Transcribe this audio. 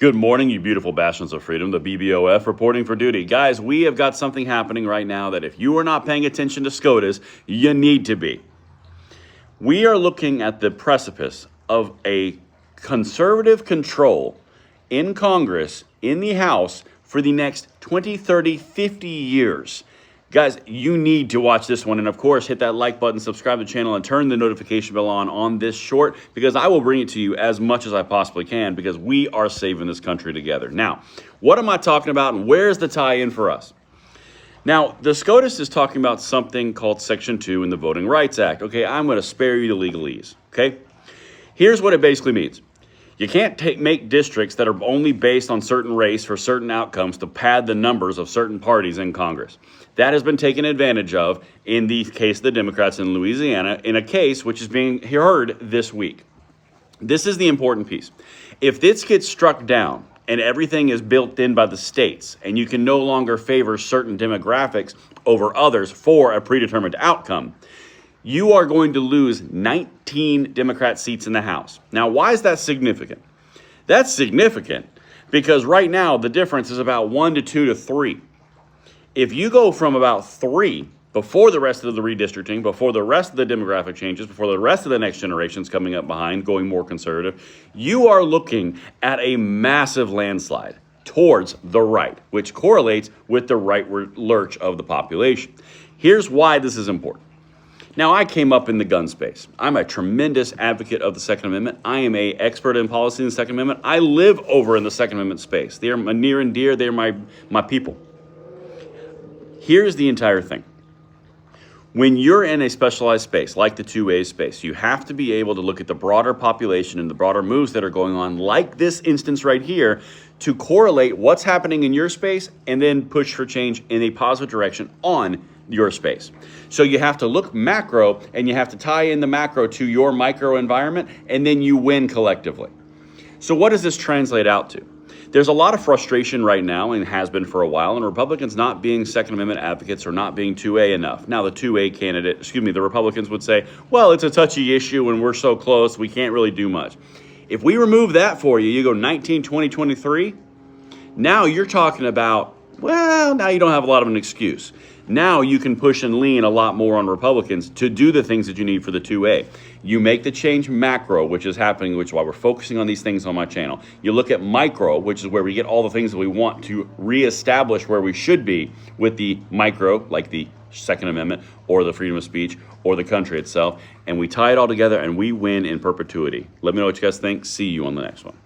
Good morning, you beautiful bastions of freedom, the BBOF reporting for duty. Guys, we have got something happening right now that if you are not paying attention to SCOTUS, you need to be. We are looking at the precipice of a conservative control in Congress, in the House, for the next 20, 30, 50 years. Guys, you need to watch this one. And of course, hit that like button, subscribe to the channel, and turn the notification bell on this short, because I will bring it to you as much as I possibly can, because we are saving this country together. Now, what am I talking about, and where's the tie-in for us? Now, the SCOTUS is talking about something called Section 2 in the Voting Rights Act. Okay, I'm going to spare you the legalese. Okay, here's what it basically means. You can't make districts that are only based on certain race for certain outcomes to pad the numbers of certain parties in Congress. That has been taken advantage of in the case of the Democrats in Louisiana, in a case which is being heard this week. This is the important piece. If this gets struck down and everything is built in by the states, and you can no longer favor certain demographics over others for a predetermined outcome, you are going to lose 19 Democrat seats in the House. Now, why is that significant? That's significant because right now the difference is about 1 to 2 to 3. If you go from about 3 before the rest of the redistricting, before the rest of the demographic changes, before the rest of the next generations coming up behind, going more conservative, you are looking at a massive landslide towards the right, which correlates with the rightward lurch of the population. Here's why this is important. Now, I came up in the gun space. I'm a tremendous advocate of the Second Amendment. I am an expert in policy in the Second Amendment. I live over in the Second Amendment space. They are my near and dear. They are my people. Here's the entire thing. When you're in a specialized space, like the 2A space, you have to be able to look at the broader population and the broader moves that are going on, like this instance right here, to correlate what's happening in your space and then push for change in a positive direction on your space. So you have to look macro, and you have to tie in the macro to your micro environment, and then you win collectively. So what does this translate out to? There's a lot of frustration right now, and has been for a while, and Republicans not being Second Amendment advocates or not being 2A enough. Now, the Republicans would say, well, it's a touchy issue and we're so close, we can't really do much. If we remove that for you, you go 19, 20, 23, now you're talking about, well, now you don't have a lot of an excuse. Now you can push and lean a lot more on Republicans to do the things that you need for the 2A. You make the change macro, which is happening, which is why we're focusing on these things on my channel. You look at micro, which is where we get all the things that we want to reestablish where we should be with the micro, like the Second Amendment or the freedom of speech or the country itself, and we tie it all together and we win in perpetuity. Let me know what you guys think. See you on the next one.